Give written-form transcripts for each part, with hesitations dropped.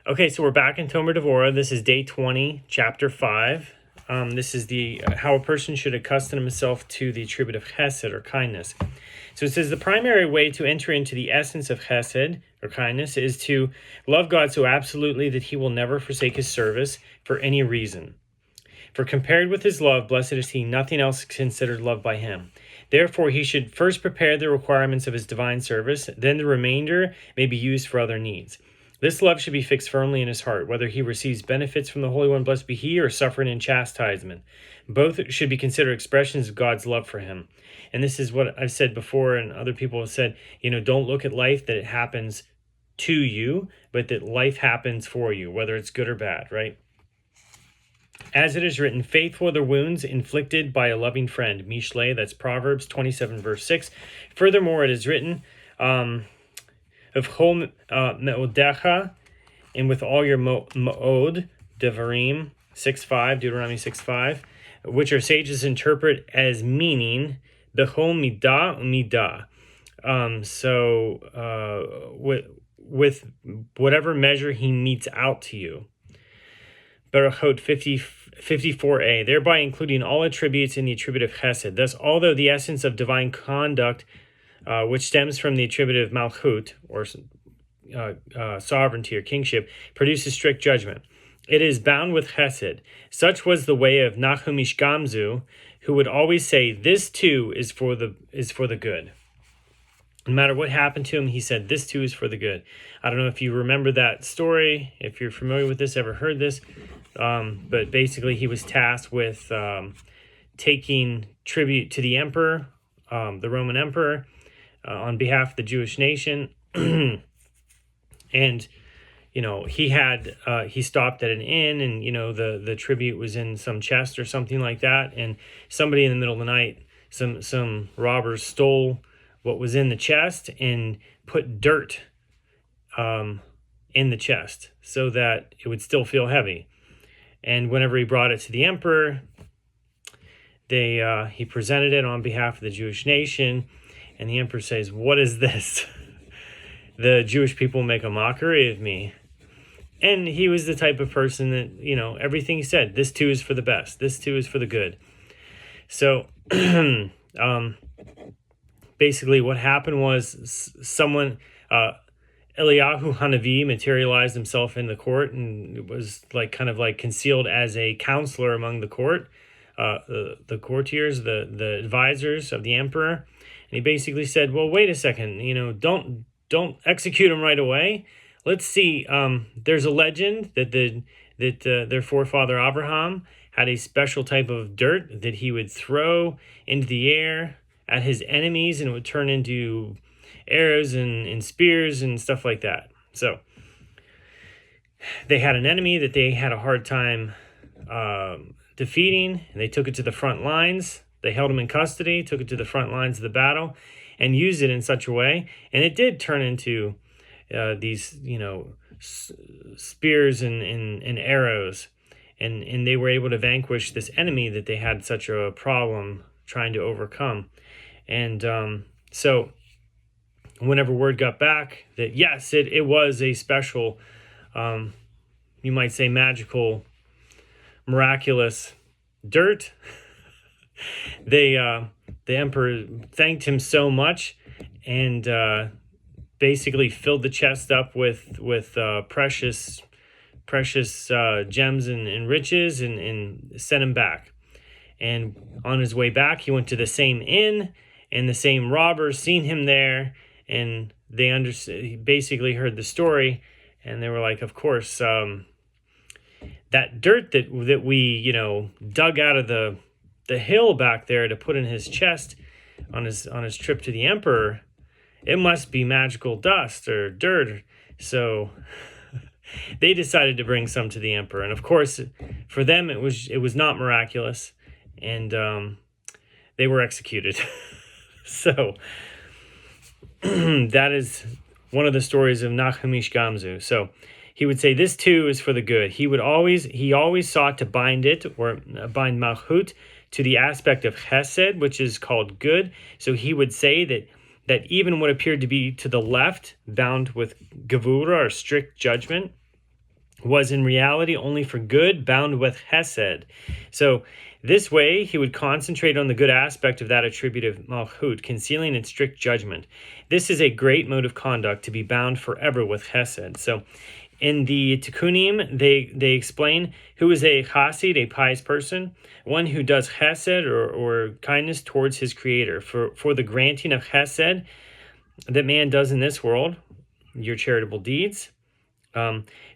Okay, so we're back in Tomer Devorah. This is day 20, chapter 5. This is the how a person should accustom himself to the attribute of Chesed, or kindness. So it says the primary way to enter into the essence of Chesed, or kindness, is to love God so absolutely that he will never forsake his service for any reason. For compared with his love, blessed is he, nothing else is considered love by him. Therefore, he should first prepare the requirements of his divine service, then the remainder may be used for other needs. This love should be fixed firmly in his heart, whether he receives benefits from the Holy One, blessed be he, or suffering and chastisement. Both should be considered expressions of God's love for him. And this is what I've said before, and other people have said, don't look at life that it happens to you, but that life happens for you, whether it's good or bad, right? As it is written, faithful are the wounds inflicted by a loving friend. Mishle, that's Proverbs 27, verse 6. Furthermore, it is written, of whole me'odecha, and with all your mo'od, Devarim 6:5, Deuteronomy 6:5, which our sages interpret as meaning bechol midah umidah. With whatever measure he metes out to you. Berachot 54a, thereby including all attributes in the attribute of Chesed. Thus, although the essence of divine conduct, which stems from the attribute of Malchut, or sovereignty or kingship, produces strict judgment. It is bound with Chesed. Such was the way of Nachum ish Gamzu, who would always say, "This too is for the good." No matter what happened to him, he said, "This too is for the good." I don't know if you remember that story, if you're familiar with this, ever heard this, but basically he was tasked with taking tribute to the emperor, the Roman emperor, on behalf of the Jewish nation. And he stopped at an inn, and the tribute was in some chest or something like that, and somebody in the middle of the night, some robbers stole what was in the chest and put dirt in the chest so that it would still feel heavy. And whenever he brought it to the emperor, he presented it on behalf of the Jewish nation. And the emperor says, "What is this?" The Jewish people make a mockery of me. And he was the type of person that, everything he said, this too is for the best. This too is for the good. So basically what happened was someone, Eliyahu Hanavi, materialized himself in the court and was kind of concealed as a counselor among the court, the courtiers, the advisors of the emperor. And he basically said, well, wait a second, don't execute him right away. Let's see. There's a legend that their forefather Abraham had a special type of dirt that he would throw into the air at his enemies, and it would turn into arrows and spears and stuff like that. So they had an enemy that they had a hard time defeating, and they took it to the front lines. They held him in custody, took it to the front lines of the battle, and used it in such a way. And it did turn into these, spears and arrows. And they were able to vanquish this enemy that they had such a problem trying to overcome. And so whenever word got back that, yes, it was a special, you might say magical, miraculous dirt, the emperor thanked him so much, and basically filled the chest up with precious gems and riches, and sent him back. And on his way back, he went to the same inn, and the same robbers seen him there, and they basically heard the story, and they were like, of course, that dirt that we dug out of the hill back there to put in his chest on his trip to the emperor, it must be magical dust or dirt. So they decided to bring some to the emperor, and of course for them it was not miraculous, and they were executed. So that is one of the stories of Nachum ish Gamzu. So he would say, this too is for the good. He always sought to bind it, or bind Malchut, to the aspect of Chesed, which is called good. So he would say that even what appeared to be to the left, bound with Gevurah, or strict judgment, was in reality only for good, bound with Chesed. So this way, he would concentrate on the good aspect of that attribute of Malchut, concealing its strict judgment. This is a great mode of conduct, to be bound forever with Chesed. So in the Tikkunim, they explain who is a Chassid, a pious person, one who does Chesed or kindness towards his Creator. For the granting of Chesed that man does in this world, your charitable deeds,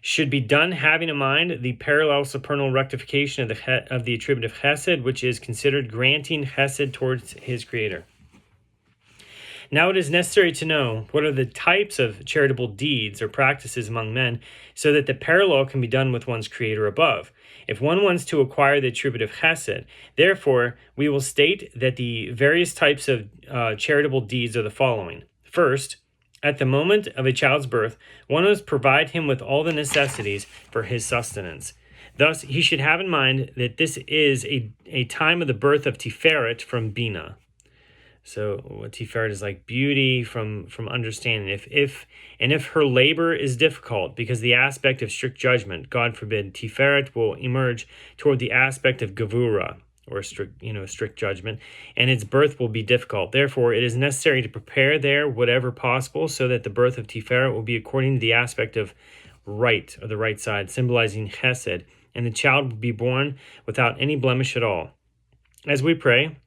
should be done having in mind the parallel supernal rectification of the attribute of Chesed, which is considered granting Chesed towards his Creator. Now it is necessary to know what are the types of charitable deeds or practices among men, so that the parallel can be done with one's Creator above. If one wants to acquire the attribute of Chesed, therefore, we will state that the various types of charitable deeds are the following. First, at the moment of a child's birth, one must provide him with all the necessities for his sustenance. Thus, he should have in mind that this is a time of the birth of Tiferet from Bina. So, what Tiferet is like beauty from understanding. If her labor is difficult because the aspect of strict judgment, God forbid, Tiferet will emerge toward the aspect of Gevurah, or strict judgment, and its birth will be difficult. Therefore, it is necessary to prepare there whatever possible, so that the birth of Tiferet will be according to the aspect of right, or the right side, symbolizing Chesed, and the child will be born without any blemish at all. As we pray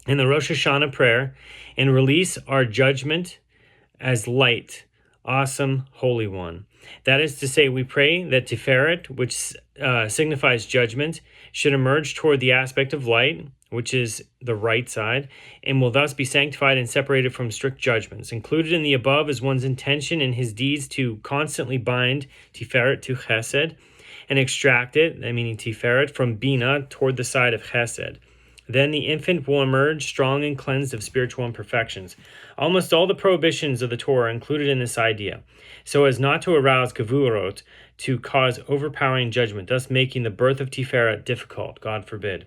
in the Rosh Hashanah prayer, and release our judgment as light, awesome, holy one. That is to say, we pray that Tiferet, which signifies judgment, should emerge toward the aspect of light, which is the right side, and will thus be sanctified and separated from strict judgments. Included in the above is one's intention in his deeds to constantly bind Tiferet to Chesed and extract it, meaning Tiferet, from Bina toward the side of Chesed. Then the infant will emerge strong and cleansed of spiritual imperfections. Almost all the prohibitions of the Torah are included in this idea, so as not to arouse Gevurot, to cause overpowering judgment, thus making the birth of Tiferet difficult, God forbid.